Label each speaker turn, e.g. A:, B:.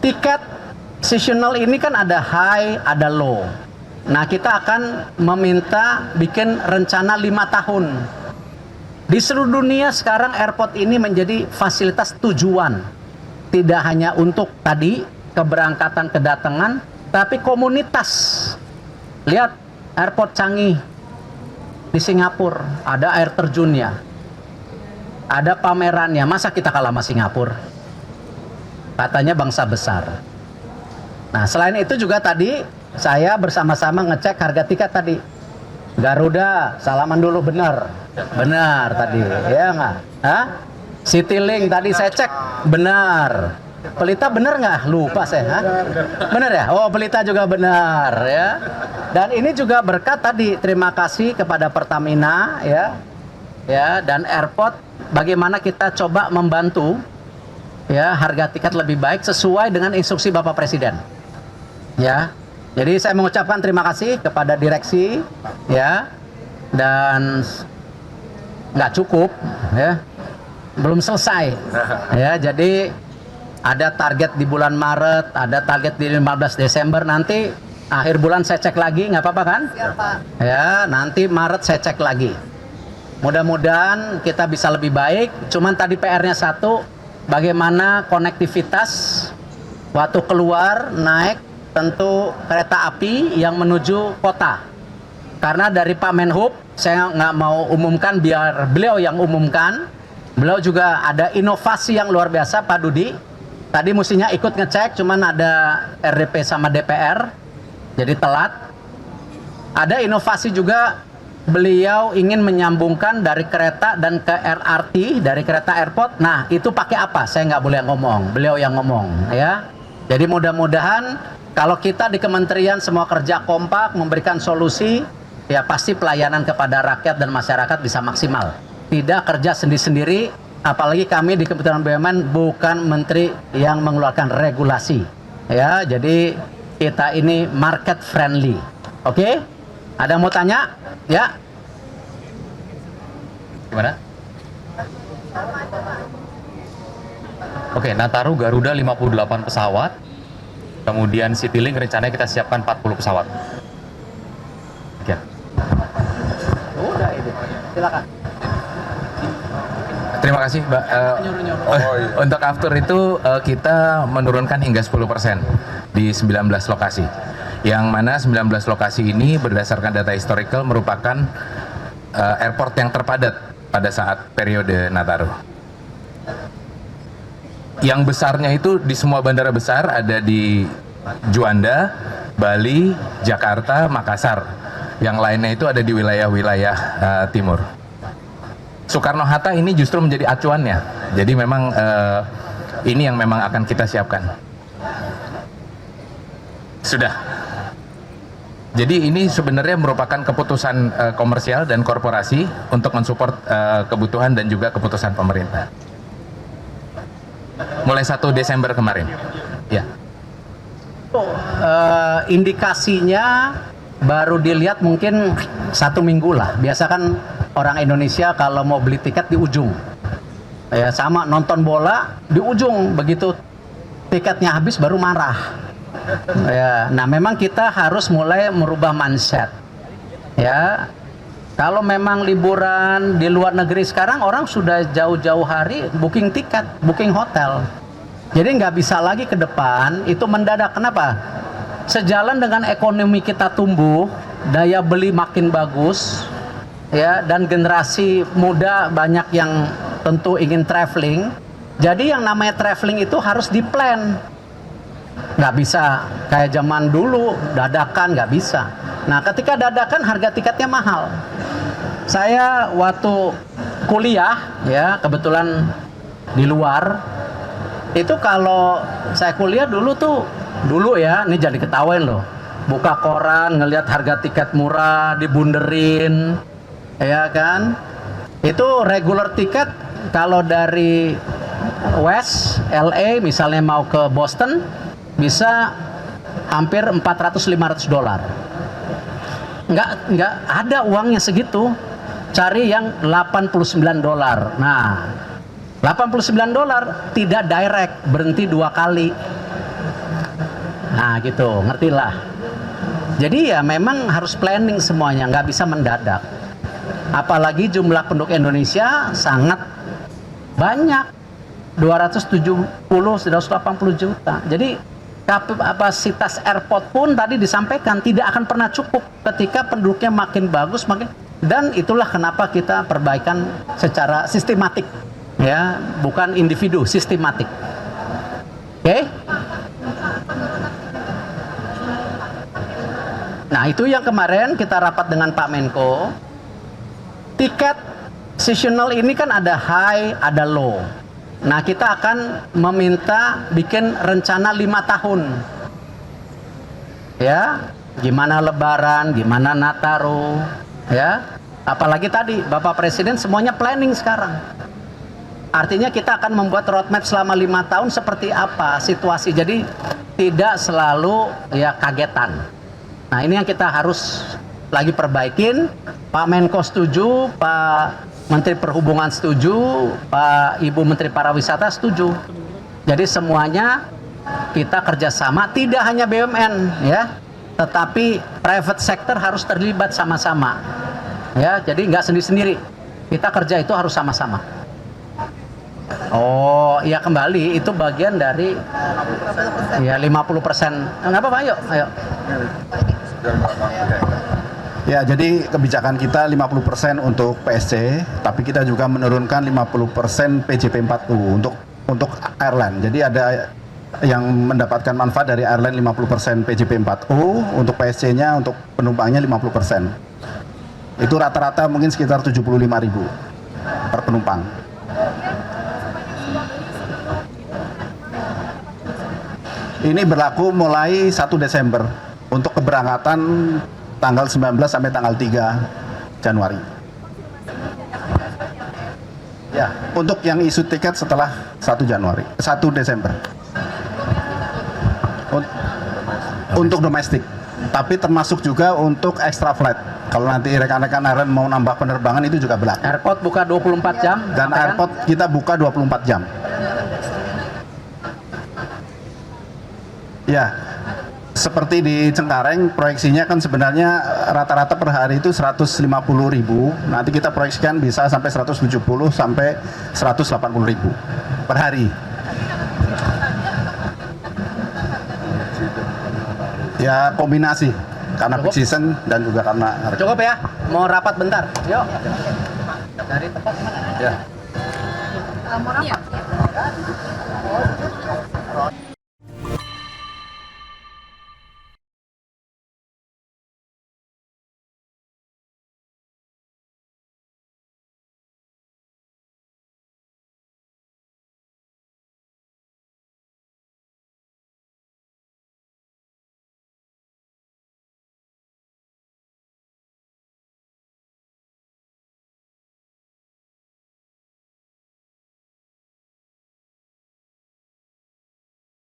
A: tiket seasonal ini kan ada high, ada low. Nah, kita akan meminta bikin rencana 5 tahun. Di seluruh dunia sekarang airport ini menjadi fasilitas tujuan. Tidak hanya untuk tadi keberangkatan kedatangan, tapi komunitas. Lihat airport Changi di Singapura, ada air terjunnya, ada pamerannya. Masa kita kalah sama Singapura? Katanya bangsa besar. Nah, selain itu juga tadi saya bersama-sama ngecek harga tiket tadi. Garuda, salaman dulu, benar. Benar tadi, ya nggak? Hah? Citylink tadi saya cek, benar. Pelita benar nggak? Lupa saya. Hah? Benar ya? Oh, Pelita juga benar ya. Dan ini juga berkat tadi, terima kasih kepada Pertamina ya. Ya, dan airport bagaimana kita coba membantu ya harga tiket lebih baik sesuai dengan instruksi Bapak Presiden. Ya. Jadi saya mengucapkan terima kasih kepada direksi ya, dan nggak cukup ya, belum selesai ya. Jadi ada target di bulan Maret, ada target di 15 Desember, nanti akhir bulan saya cek lagi, nggak apa-apa kan?
B: Siapa?
A: Ya, nanti Maret saya cek lagi. Mudah-mudahan kita bisa lebih baik. Cuman tadi PR-nya satu, bagaimana konektivitas waktu keluar naik, tentu kereta api yang menuju kota. Karena dari Pak Menhub, saya nggak mau umumkan, biar beliau yang umumkan. Beliau juga ada inovasi yang luar biasa, Pak Dudi. Tadi mestinya ikut ngecek, cuman ada RDP sama DPR, jadi telat. Ada inovasi juga, beliau ingin menyambungkan dari kereta dan ke LRT, dari kereta airport. Nah, itu pakai apa? Saya nggak boleh ngomong, beliau yang ngomong ya. Jadi mudah-mudahan kalau kita di kementerian semua kerja kompak memberikan solusi, ya pasti pelayanan kepada rakyat dan masyarakat bisa maksimal. Tidak kerja sendiri-sendiri, apalagi kami di Kementerian BUMN bukan menteri yang mengeluarkan regulasi. Ya, jadi kita ini market friendly. Oke? Ada yang mau tanya? Ya.
C: Gimana? Oke, Nataru Garuda 58 pesawat. Kemudian Citylink rencananya kita siapkan 40 pesawat. Oke.
A: Udah ini. Silakan.
C: Terima kasih, Mbak. Untuk after itu kita menurunkan hingga 10% di 19 lokasi. Yang mana 19 lokasi ini berdasarkan data historical merupakan airport yang terpadat pada saat periode Nataru. Yang besarnya itu di semua bandara besar, ada di Juanda, Bali, Jakarta, Makassar. Yang lainnya itu ada di wilayah-wilayah timur. Soekarno-Hatta ini justru menjadi acuannya. Jadi memang ini yang memang akan kita siapkan. Sudah. Jadi ini sebenarnya merupakan keputusan komersial dan korporasi untuk mensupport kebutuhan dan juga keputusan pemerintah. Mulai 1 Desember kemarin. Ya.
A: Indikasinya baru dilihat mungkin 1 minggu lah. Biasa kan orang Indonesia kalau mau beli tiket di ujung. Ya, sama nonton bola di ujung, begitu tiketnya habis baru marah. Ya, nah memang kita harus mulai merubah mindset. Ya. Kalau memang liburan di luar negeri sekarang orang sudah jauh-jauh hari booking tiket, booking hotel. Jadi nggak bisa lagi ke depan itu mendadak. Kenapa? Sejalan dengan ekonomi kita tumbuh, daya beli makin bagus, ya, dan generasi muda banyak yang tentu ingin traveling. Jadi yang namanya traveling itu harus di-plan. Nggak bisa kayak zaman dulu, dadakan, nggak bisa. Nah, ketika dadakan harga tiketnya mahal. Saya waktu kuliah, ya kebetulan di luar, itu kalau saya kuliah dulu ya, ini jadi ketawain loh. Buka koran, ngelihat harga tiket murah, dibunderin, ya kan? Itu regular tiket kalau dari West LA misalnya mau ke Boston bisa hampir 400-500 dolar. Nggak ada uangnya segitu. Cari yang 89 dolar. Nah, 89 dolar tidak direct, berhenti 2 kali. Nah gitu, ngertilah. Jadi ya memang harus planning semuanya, nggak bisa mendadak. Apalagi jumlah penduduk Indonesia sangat banyak, 280 juta. Jadi kapasitas airport pun tadi disampaikan tidak akan pernah cukup ketika penduduknya makin bagus, dan itulah kenapa kita perbaikan secara sistematik, ya, bukan individu, sistematik. Oke? Nah itu yang kemarin kita rapat dengan Pak Menko. Tiket seasonal ini kan ada high, ada low. Nah kita akan meminta bikin rencana 5 tahun. Ya, gimana Lebaran, gimana Nataru, ya. Apalagi tadi Bapak Presiden semuanya planning sekarang. Artinya kita akan membuat roadmap selama 5 tahun seperti apa situasi. Jadi tidak selalu ya kagetan. Nah ini yang kita harus lagi perbaikin. Pak Menko setuju, Pak Menteri Perhubungan setuju, Pak Ibu Menteri Pariwisata setuju. Jadi semuanya kita kerjasama, tidak hanya BUMN ya, tetapi private sector harus terlibat sama-sama. Ya, jadi nggak sendiri-sendiri. Kita kerja itu harus sama-sama. Oh, ya kembali itu bagian dari ya 50%. Nggak apa-apa, ayo.
B: Ya, jadi kebijakan kita 50% untuk PSC, tapi kita juga menurunkan 50% PJP 4U untuk airline. Jadi ada yang mendapatkan manfaat dari airline 50% PJP 4U, untuk PSC-nya untuk penumpangnya 50%. Itu rata-rata mungkin sekitar 75.000 per penumpang. Ini berlaku mulai 1 Desember untuk keberangkatan tanggal 19 sampai tanggal 3 Januari. Ya, untuk yang isu tiket setelah 1 Desember. Untuk domestik. Tapi termasuk juga untuk extra flight. Kalau nanti rekan-rekan airline mau nambah penerbangan itu juga berlaku.
A: Airport buka 24 jam.
B: Dan airport kita buka 24 jam. Ya, seperti di Cengkareng, proyeksinya kan sebenarnya rata-rata per hari itu 150.000. Nanti kita proyeksikan bisa sampai 170 sampai 180.000 per hari. Ya kombinasi, karena peak season dan juga karena harga.
A: Cukup ya, mau rapat bentar. Yuk. Dari tempat mana?
B: Ya.
D: Mau rapat?